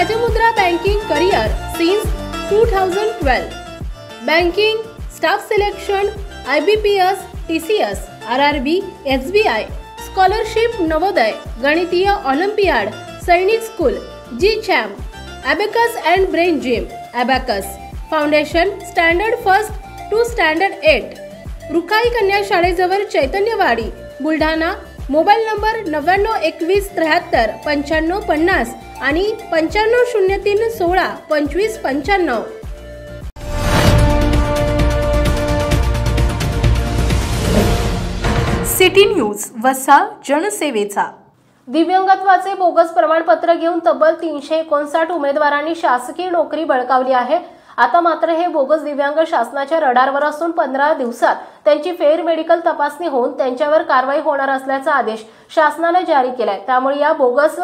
राजमुद्रा banking career since 2012. Banking, staff selection, IBPS, TCS, RRB, SBI, scholarship, Navodaya, गणितीय olympiad, Sainik School, GChamp, Abacus and Brain Gym, Abacus, foundation, standard first two standard 8, Rukhai कन्या शाळेजवळ Chaitanyawadi, Buldhana. Mobile number 9921735550 आणि 9503162595. City news, वसा जनसेवेचा. दिव्यांगत्वाचे bogus प्रमाणपत्र घेऊन तब्बल 359 उमेदवारांनी शासकीय नोकरी बळकावली आहे. आता मात्र हे बोगस दिव्यांग शासनाच्या रडारवर असून 15 दिवसात त्यांची फेर मेडिकल तपासणी होऊन त्यांच्यावर कारवाई होणार असल्याचा आदेश शासनाने जारी केलाय. त्यामुळे या बोगस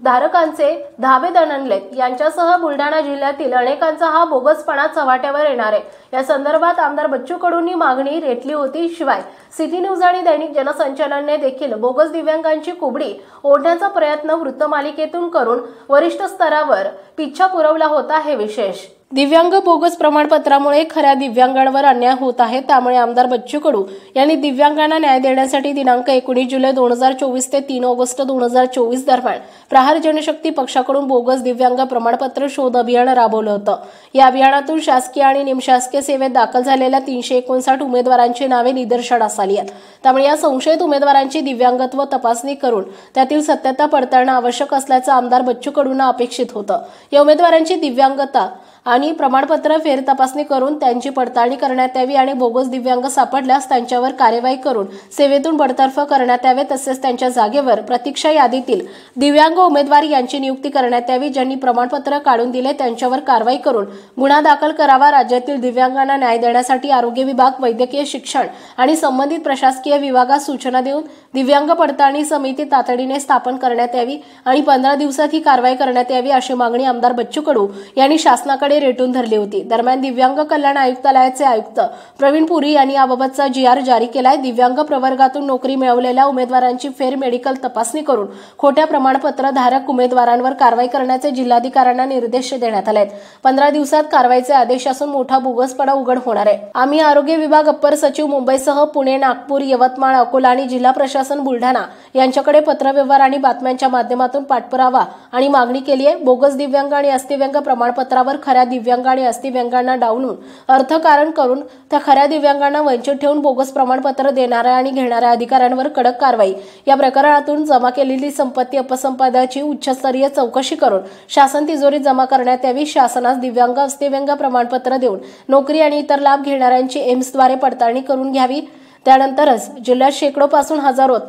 धारकांचे धाबे दणनलेत. यांच्यासह बुलढाणा जिल्ह्यातील अनेकांचा हा बोगसपणा चव्हाट्यावर येणार आहे. या संदर्भात आमदार बच्चू कडूंनी मागणी रेटली होती. शिवाय सिटी न्यूज आणि दैनिक जनसंचालनने देखील बोगस दिव्यांगांची कुबडी ओढण्याचा प्रयत्न वृत्तमालिकेतून करून वरिष्ठ स्तरावर पिच्छा पुरवला होता. हे विशेष. दिव्यांग बोगस प्रमाणपत्रामुळे खऱ्या दिव्यांगांवर अन्याय होत आहे. त्यामुळे आमदार बच्चू कडू यांनी दिव्यांगांना न्याय देण्यासाठी दिनांक 19 जुलै 2024 ते 3 ऑगस्ट 2024 दरम्यान प्रहार जनशक्ती पक्षाकडून बोगस दिव्यांग प्रमाणपत्र शोध अभियान राबवलं होतं. या अभियानातून शासकीय आणि निमशासकीय सेवेत दाखल झालेल्या 359 उमेदवारांची नावे निदर्शनास आली आहेत. त्यामुळे या संशयित उमेदवारांची दिव्यांगत्व तपासणी करून त्यातील सत्यता पडताळणं आवश्यक असल्याचं आमदार बच्चू कडूंना अपेक्षित होतं. या उमेदवारांची दिव्यांगता आणि प्रमाणपत्र फेर तपासणी करून त्यांची पडताळणी करण्यात यावी आणि बोगस दिव्यांग सापडल्यास त्यांच्यावर कार्यवाही करून सेवेतून बडतर्फ करण्यात यावे. तसेच त्यांच्या जागेवर प्रतीक्षा यादीतील दिव्यांग उमेदवार यांची नियुक्ती करण्यात यावी. ज्यांनी प्रमाणपत्र काढून दिले त्यांच्यावर कारवाई करून गुन्हा दाखल करावा. राज्यातील दिव्यांगांना न्याय देण्यासाठी आरोग्य विभाग, वैद्यकीय शिक्षण आणि संबंधित प्रशासकीय विभागास सूचना देऊन दिव्यांग पडताळणी समिती तातडीने स्थापन करण्यात यावी आणि 15 दिवसात ही कारवाई करण्यात यावी अशी मागणी आमदार बच्चू कडू यांनी शासनाकडे रेटून धरली होती. दरम्यान दिव्यांग कल्याण आयुक्तालयाचे आयुक्त प्रवीण पुरी यांनी याबाबतचा GR जारी केलाय. दिव्यांग प्रवर्गातून नोकरी मिळवलेल्या उमेदवारांची फेर मेडिकल तपासणी करून खोट्या प्रमाणपत्र धारक उमेदवारांवर कारवाई करण्याचे जिल्हाधिकाऱ्यांना निर्देश देण्यात आले आहेत. 15 दिवसात कारवाईचे आदेश असून मोठा बोगसपणा उघड होणार आहे. आम्ही आरोग्य विभाग, अप्पर सचिव मुंबईसह पुणे, नागपूर, यवतमाळ, अकोला आणि जिल्हा प्रशासन बुलढाणा यांच्याकडे पत्रव्यवहार आणि बातम्यांच्या माध्यमातून पाठपुरावा आणि मागणी केली आहे. बोगस दिव्यांग आणि अस्थिव्यंग प्रमाणपत्रावर खऱ्या दिव्यांग आणि अस्थिव्यंगांना डावलून अर्थकारण करून त्या खऱ्या दिव्यांगांना वंचित ठेवून बोगस प्रमाणपत्र देणाऱ्या आणि घेणाऱ्या अधिकाऱ्यांवर कडक कारवाई. या प्रकरणातून जमा केलेली संपत्ती अपसंपदाची उच्चस्तरीय चौकशी करून शासन तिजोरीत जमा करण्यात यावी. शासनास दिव्यांग, अस्थिव्यंग प्रमाणपत्र देऊन नोकरी आणि इतर लाभ घेणाऱ्यांची एम्सद्वारे पडताळणी करून घ्यावी. त्यानंतरच जिल्ह्यात शेकडोपासून हजारोत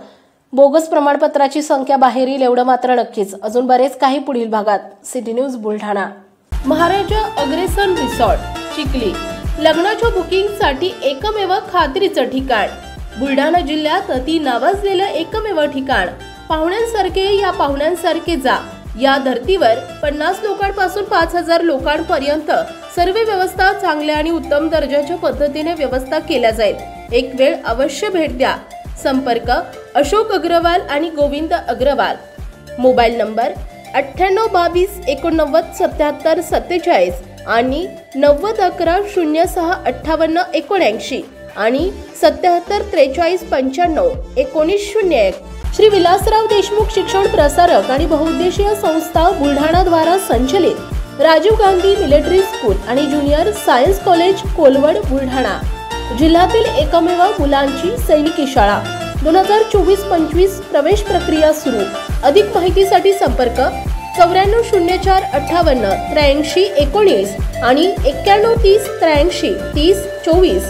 बोगस प्रमाणपत्राची संख्या बाहेर येईल एवढं मात्र नक्कीच. अजून बरेच काही पुढील भागात. City news Buldhana. Maharaja Agrasen resort, Chikhli. लग्नाच्या बुकिंगसाठी एकमेव खात्रीचं ठिकाण. बुलढाणा जिल्ह्यात अति नावाजलेलं एकमेव ठिकाण. पाहुण्यांसारखे या पाहुण्यांसारखे जा. या धर्तीवर 50 लोकांपासून 5000 लोकांपर्यंत सर्व व्यवस्था चांगल्या आणि उत्तम दर्जाच्या पद्धतीने व्यवस्था केल्या जाईल. एक वेळ अवश्य भेट द्या. संपर्क अशोक अग्रवाल आणि गोविंद अग्रवाल. मोबाईल नंबर 9822897747 आणि 9011065879 आणि 7743951901. श्री विलासराव देशमुख शिक्षण प्रसारक आणि बहुउद्देशीय संस्था बुलढाणा द्वारा संचलित राजीव गांधी मिलिटरी स्कूल आणि junior science college, Kolwad, Buldhana. जिल्ह्यातील एकमेव मुलांची सैनिकी शाळा. 2024-25 प्रवेश प्रक्रिया सुरू. अधिक माहितीसाठी संपर्क 940458 8319 आणि 9130 83 30 24.